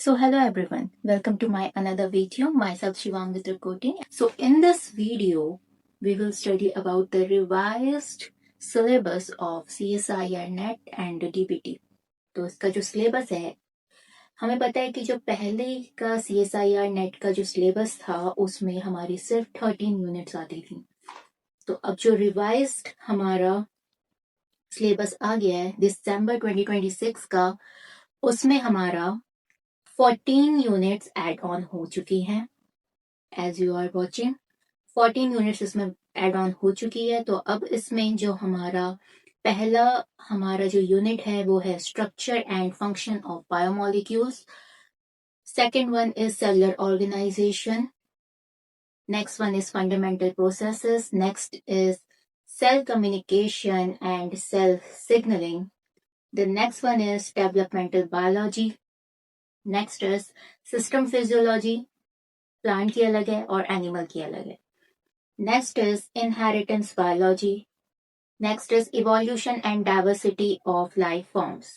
So hello everyone, welcome to my another video. Myself Shivang Koti. So in this video, we will study about the revised syllabus of CSIR NET and DBT. तो इसका जो syllabus है, हमें पता है कि जो पहले का CSIR NET का जो सिलेबस था उसमें हमारी सिर्फ 13 यूनिट्स आती थी. तो अब जो रिवाइज्ड हमारा सिलेबस आ गया है दिसंबर 2026 का, उसमें हमारा 14 यूनिट्स एड ऑन हो चुकी हैं. As you are watching 14 units इसमें एड ऑन हो चुकी है. तो अब इसमें जो हमारा जो यूनिट है वो है structure and function of biomolecules. Second one is cellular organization. Next one is fundamental processes. Next is cell communication and cell signaling. The next one is developmental biology. Next is system physiology. Plant की अलग है और animal की अलग है. Next is inheritance biology. Next is evolution and diversity of life forms.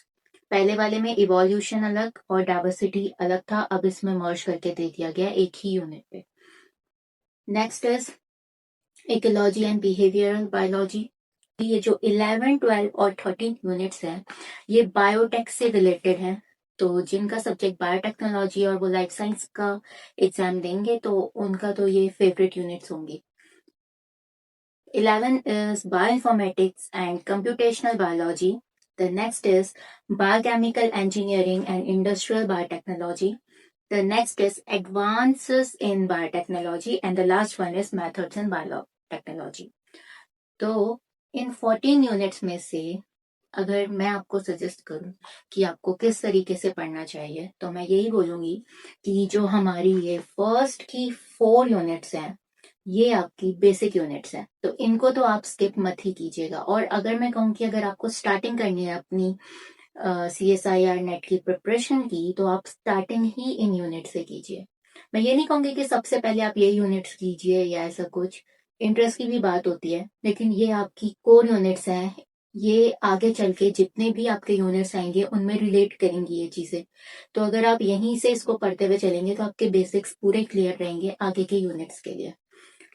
पहले वाले में evolution अलग और diversity अलग था, अब इसमें merge करके दे दिया गया एक ही यूनिट पे. Next is ecology and behavioural biology. ये जो 11, 12 और 13 यूनिट्स हैं ये बायोटेक से रिलेटेड हैं. तो जिनका सब्जेक्ट बायोटेक्नोलॉजी और वो लाइफ साइंस का एग्जाम देंगे तो उनका तो ये फेवरेट यूनिट्स होंगी. 11 is bioinformatics and computational biology. The next is biochemical engineering and industrial biotechnology. The next is advances in biotechnology and the last one is methods in biotechnology. तो इन 14 units में से अगर मैं आपको सजेस्ट करूं कि आपको किस तरीके से पढ़ना चाहिए तो मैं यही बोलूंगी कि जो हमारी ये फर्स्ट की 4 यूनिट्स हैं ये आपकी बेसिक यूनिट्स हैं, तो इनको तो आप स्किप मत ही कीजिएगा. और अगर मैं कहूँ कि अगर आपको स्टार्टिंग करनी है अपनी CSIR नेट की प्रिपरेशन की तो आप स्टार्टिंग ही इन यूनिट से कीजिए. मैं ये नहीं कहूंगी कि सबसे पहले आप ये यूनिट्स कीजिए या ऐसा कुछ. इंटरेस्ट की भी बात होती है, लेकिन ये आपकी कोर यूनिट्स हैं. ये आगे चल के जितने भी आपके यूनिट्स आएंगे उनमें रिलेट करेंगी ये चीजें. तो अगर आप यहीं से इसको पढ़ते हुए चलेंगे तो आपके बेसिक्स पूरे क्लियर रहेंगे आगे के यूनिट्स के लिए.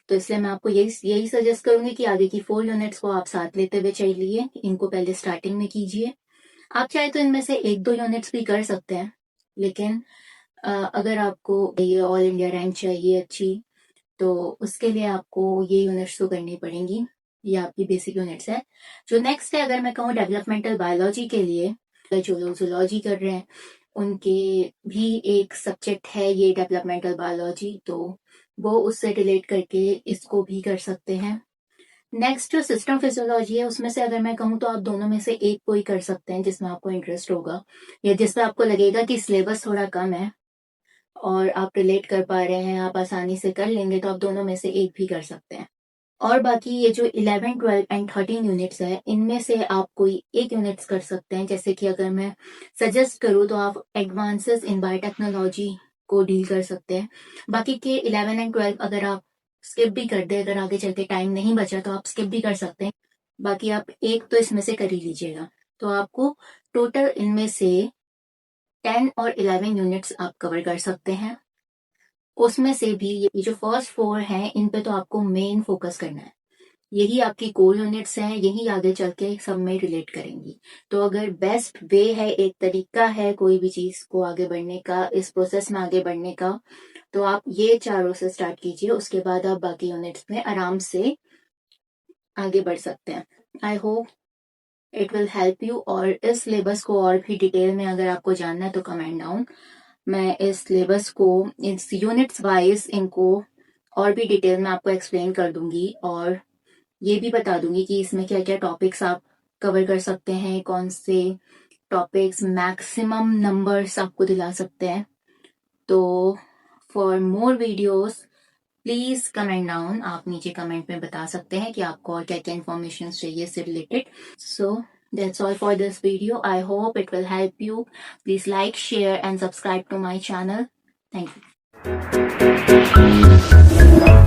तो इसलिए मैं आपको यही सजेस्ट करूंगी कि आगे की 4 यूनिट्स को आप साथ लेते हुए चलिए. इनको पहले स्टार्टिंग में कीजिए. आप चाहे तो इनमें से 1-2 यूनिट्स भी कर सकते हैं, लेकिन अगर आपको ये ऑल इंडिया रैंक चाहिए अच्छी तो उसके लिए आपको ये यूनिट्स तो करनी पड़ेंगी. ये आपकी बेसिक यूनिट्स है. जो नेक्स्ट है, अगर मैं कहूँ डेवलपमेंटल बायोलॉजी के लिए, जो लोग जूलॉजी कर रहे हैं उनके भी एक सब्जेक्ट है ये डेवलपमेंटल बायोलॉजी, तो वो उससे रिलेट करके इसको भी कर सकते हैं. नेक्स्ट जो सिस्टम फिजियोलॉजी है उसमें से अगर मैं कहूँ तो आप दोनों में से एक को ही कर सकते हैं जिसमें आपको इंटरेस्ट होगा या जिसमें आपको लगेगा कि सिलेबस थोड़ा कम है और आप रिलेट कर पा रहे हैं, आप आसानी से कर लेंगे, तो आप दोनों में से एक भी कर सकते हैं. और बाकी ये जो 11, 12 एंड 13 यूनिट्स है इनमें से आप कोई एक यूनिट्स कर सकते हैं. जैसे कि अगर मैं सजेस्ट करूँ तो आप एडवांसेस इन बायोटेक्नोलॉजी को डील कर सकते हैं. बाकी के 11 एंड 12 अगर आप स्किप भी कर दे, अगर आगे चल के टाइम नहीं बचा तो आप स्किप भी कर सकते हैं. बाकी आप एक तो इसमें से कर ही लीजिएगा. तो आपको टोटल इनमें से 10 और 11 यूनिट्स आप कवर कर सकते हैं. उसमें से भी ये जो फर्स्ट 4 हैं इन पे तो आपको मेन फोकस करना है. यही आपकी कोर यूनिट्स हैं, यही आगे चल के सब में रिलेट करेंगी. तो अगर बेस्ट वे है, एक तरीका है कोई भी चीज को आगे बढ़ने का, इस प्रोसेस में आगे बढ़ने का, तो आप ये चारों से स्टार्ट कीजिए. उसके बाद आप बाकी यूनिट्स में आराम से आगे बढ़ सकते हैं. I hope it will help you. और इस सिलेबस को और भी डिटेल में अगर आपको जानना है तो कमेंट डाउन. मैं इस सिलेबस को इस यूनिट्स वाइज इनको और भी डिटेल में आपको एक्सप्लेन कर दूंगी और ये भी बता दूंगी कि इसमें क्या क्या टॉपिक्स आप कवर कर सकते हैं, कौन से टॉपिक्स मैक्सिमम नंबर्स आपको दिला सकते हैं. तो for more videos please comment down. आप नीचे कमेंट में बता सकते हैं कि आपको और क्या क्या इन्फॉर्मेशन चाहिए इससे related. So that's all for this video. I hope it will help you. Please like, share and subscribe to my channel. Thank you.